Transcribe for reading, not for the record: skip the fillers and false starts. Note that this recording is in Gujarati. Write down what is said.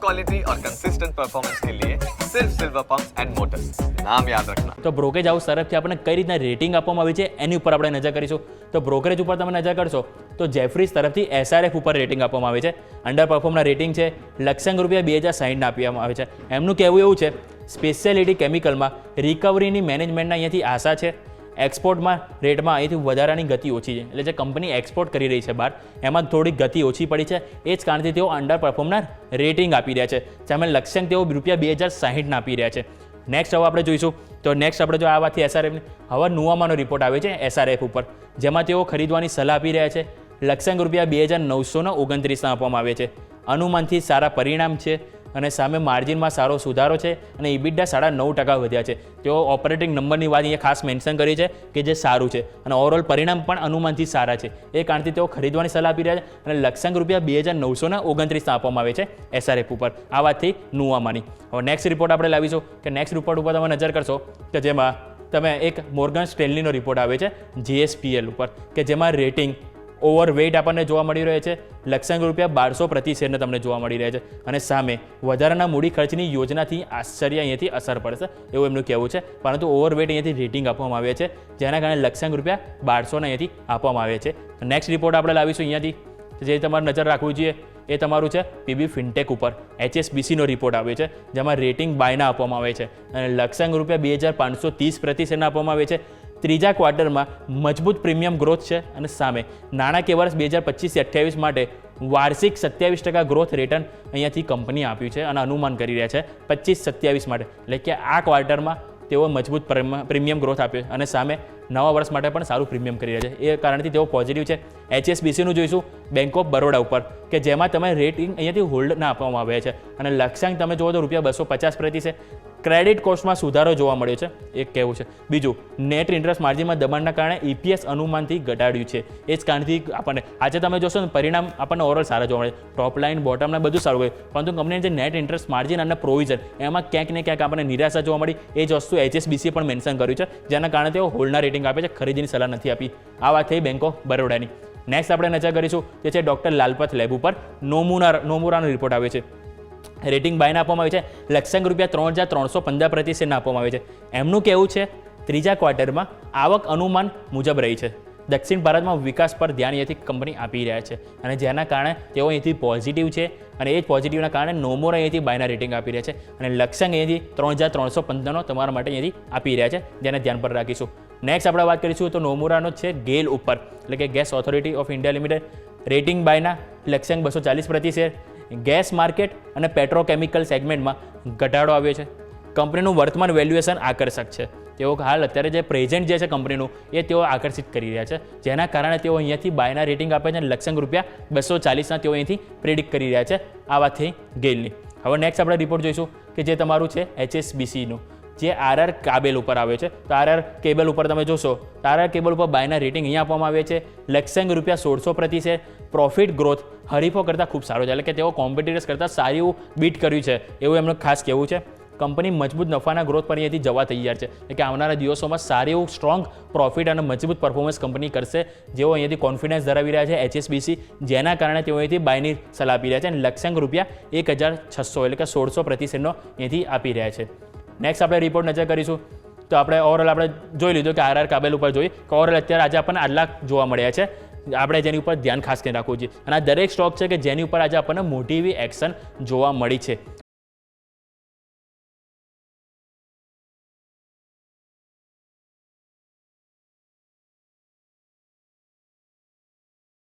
क्वालिटी और कंसिस्टेंट परफॉर्मेंस के लिए सिर्फ सिल्वर पंप्स एंड मोटर्स, नाम याद रखना। તો બ્રોકરેજ હાઉસ તરફથી આપણને કઈ રીતના રેટિંગ આપવામાં આવી છે એની ઉપર આપણે નજર કરીશું. તો બ્રોકરેજ ઉપર તમે નજર કરશો તો જેફરીઝ તરફથી SRF ઉપર રેટિંગ આપવામાં આવી છે. અંડર પરફોર્મના રેટિંગ છે ₹2060 આપવામાં આવે છે. એમનું કહેવું એવું છે સ્પેશિયાલિટી કેમિકલમાં રિકવરીની મેનેજમેન્ટના અહીંયાથી આશા છે. એક્સપોર્ટમાં રેટમાં અહીંથી વધારાની ગતિ ઓછી છે, એટલે જે કંપની એક્સપોર્ટ કરી રહી છે બહાર એમાં થોડીક ગતિ ઓછી પડી છે. એ જ કારણથી તેઓ અંડર પરફોર્મના રેટિંગ આપી રહ્યા છે. સામે લક્ષ્યાંક તેઓ ₹2060 આપી રહ્યા છે. નેક્સ્ટ હવે આપણે જોઈશું તો નેક્સ્ટ આપણે જો આ વાતથી SRFની હવે નુવામાનો રિપોર્ટ આવે છે SRF ઉપર, જેમાં તેઓ ખરીદવાની સલાહ આપી રહ્યા છે. લક્ષ્યાંક ₹2929 આપવામાં આવે છે. અનુમાનથી સારા પરિણામ છે અને સામે માર્જિનમાં સારો સુધારો છે અને ઇબિડા 9.5% વધ્યા છે. તેઓ ઓપરેટિંગ નંબરની વાત અહીંયા ખાસ મેન્શન કરી છે કે જે સારું છે અને ઓવરઓલ પરિણામ પણ અનુમાનથી સારા છે. એ કારણથી તેઓ ખરીદવાની સલાહ આપી રહ્યા છે અને લક્ષ્યાંક ₹2929 આપવામાં આવે છે SRF ઉપર. આ વાતથી નુવામાની. હવે નેક્સ્ટ રિપોર્ટ આપણે લાવીશું કે નેક્સ્ટ રિપોર્ટ ઉપર તમે નજર કરશો કે જેમાં તમે એક મોર્ગન સ્ટેનલીનો રિપોર્ટ આવે છે GSPL ઉપર કે જેમાં રેટિંગ ઓવરવેઇટ આપણને જોવા મળી રહે છે. લક્ષ્યાંક ₹1200 પ્રતિ શેરને તમને જોવા મળી રહે છે અને સામે વધારાના મૂડી ખર્ચની યોજનાથી આશ્ચર્ય અહીંયાથી અસર પડશે એવું એમનું કહેવું છે. પરંતુ ઓવરવેઇટ અહીંયાથી રેટિંગ આપવામાં આવે છે, જેના કારણે લક્ષ્યાંક ₹1200 અહીંયાથી આપવામાં આવે છે. નેક્સ્ટ રિપોર્ટ આપણે લાવીશું અહીંયાથી જે તમારે નજર રાખવું જોઈએ એ તમારું છે PB ફિનટેક ઉપર HSBCનો રિપોર્ટ આવ્યો છે, જેમાં રેટિંગ બાયના આપવામાં આવે છે અને લક્ષ્યાંક ₹2530 પ્રતિ શેરને આપવામાં આવે છે. ત્રીજા ક્વાર્ટરમાં મજબૂત પ્રીમિયમ ગ્રોથ છે અને સામે નાણાકીય વર્ષ 2025-28 માટે વાર્ષિક 27% ગ્રોથ રિટર્ન અહીંયાથી કંપની આપ્યું છે અને અનુમાન કરી રહ્યા છે 25-27 માટે, એટલે કે આ ક્વાર્ટરમાં તેઓ મજબૂત પ્રીમિયમ ગ્રોથ આપ્યો અને સામે નવા વર્ષ માટે પણ સારું પ્રીમિયમ કરી રહ્યા છે. એ કારણથી તેઓ પોઝિટિવ છે. HSBCનું જોઈશું બેંક ઓફ બરોડા ઉપર કે જેમાં તમે રેટિંગ અહીંયાથી હોલ્ડના આપવામાં આવ્યા છે અને લક્ષ્યાંક તમે જુઓ તો ₹250 પ્રતિ છે. ક્રેડિટ કોસ્ટમાં સુધારો જોવા મળ્યો છે એક કહેવું છે. બીજું, નેટ ઇન્ટરેસ્ટ માર્જિનમાં દબાણના કારણે EPS અનુમાનથી ઘટાડ્યું છે. એ જ કારણથી આપણને આજે તમે જોશો ને પરિણામ આપણને ઓવરઓલ સારા જોવા મળે, ટોપ લાઇન બોટમ લાઇન બધું સારું હોય, પરંતુ કંપનીની જે નેટ ઇન્ટરેસ્ટ માર્જિન અને પ્રોવિઝન એમાં ક્યાંક ને ક્યાંક આપણને નિરાશા જોવા મળી. એ જ વસ્તુ HSBC પણ મેન્શન કર્યું છે, જેના કારણે તેઓ હોલ્ડના રેટિંગ આપે છે, ખરીદીની સલાહ નથી આપી. આ વાત થઈ બેંક ઓફ બરોડાની. નેક્સ્ટ આપણે નજર કરીશું તે છે ડૉક્ટર લાલપત લેબ ઉપર નોમુરાનો રિપોર્ટ આવે છે. રેટિંગ બાયના આપવામાં આવે છે. લક્ષ્યાંક ₹3315 પ્રતિ શેરને આપવામાં આવે છે. એમનું કહેવું છે ત્રીજા ક્વાર્ટરમાં આવક અનુમાન મુજબ રહી છે. દક્ષિણ ભારતમાં વિકાસ પર ધ્યાન અહીંયાથી કંપની આપી રહ્યા છે અને જેના કારણે તેઓ અહીંથી પોઝિટિવ છે અને એ જ પોઝિટિવના કારણે નોમોરા અહીંયાથી બાયના રેટિંગ આપી રહ્યા છે અને લક્ષ્યાંક અહીંયાથી 3315 તમારા માટે અહીંયાથી આપી રહ્યા છે, જેને ધ્યાન પર રાખીશું. નેક્સ્ટ આપણે વાત કરીશું તો નોમુરાનો છે ગેલ ઉપર, એટલે કે gas authority of India limited. Rating બાયના લક્ષ્યાંક 240 પ્રતિ શેર. ગેસ માર્કેટ અને પેટ્રોકેમિકલ સેગમેન્ટમાં ઘટાડો આવ્યો છે. કંપનીનું વર્તમાન વેલ્યુએશન આકર્ષક છે. તેઓ હાલ અત્યારે જે પ્રેઝન્ટ જે છે કંપનીનું એ તેઓ આકર્ષિત કરી રહ્યા છે, જેના કારણે તેઓ અહીંયાથી બાયના રેટિંગ આપે છે અને લક્ષ્યાંક ₹240 તેઓ અહીંથી પ્રેડિક્ટ કરી રહ્યા છે. આ વાત થઈ ગેલની. હવે નેક્સ્ટ આપણે રિપોર્ટ જોઈશું કે જે તમારું છે HSBCનું જે RR કાબેલ ઉપર આવે છે. તો RR કેબલ ઉપર તમે જોશો તો RR કેબલ ઉપર બાયના રેટિંગ અહીંયા આપવામાં આવે છે. લક્ષ્યાંક ₹1600 પ્રતિ છે. પ્રોફિટ ગ્રોથ હરીફો કરતાં ખૂબ સારો છે, એટલે કે તેઓ કોમ્પિટિટર્સ કરતાં સારી એવું બીટ કર્યું છે એવું એમનું ખાસ કહેવું છે. કંપની મજબૂત નફાના ગ્રોથ પર અહીંયાથી જવા તૈયાર છે, એટલે કે આવનારા દિવસોમાં સારી એવું સ્ટ્રોંગ પ્રોફિટ અને મજબૂત પરફોર્મન્સ કંપની કરશે, જેઓ અહીંયાથી કોન્ફિડન્સ ધરાવી રહ્યા છે HSBC, જેના કારણે તેઓ અહીંયાથી બાયની સલાહ આપી રહ્યા છે અને લક્ષ્યાંક ₹1600 એટલે કે 1600 પ્રતિ શેરનો અહીંયાથી આપી રહ્યા છે. નેક્સ્ટ આપણે રિપોર્ટ નજર કરીશું તો આપણે ઓવરઓલ આપણે જોઈ લીધું કે RR કાબેલ ઉપર જોઈએ કે ઓવરઓલ અત્યારે આજે આપણને આટલા જોવા મળ્યા છે. આપણે જેની ઉપર ધ્યાન ખાસ કરીને રાખવું જોઈએ અને આ દરેક સ્ટોક છે કે જેની ઉપર આજે આપણને મોટી એવી એક્શન જોવા મળી છે.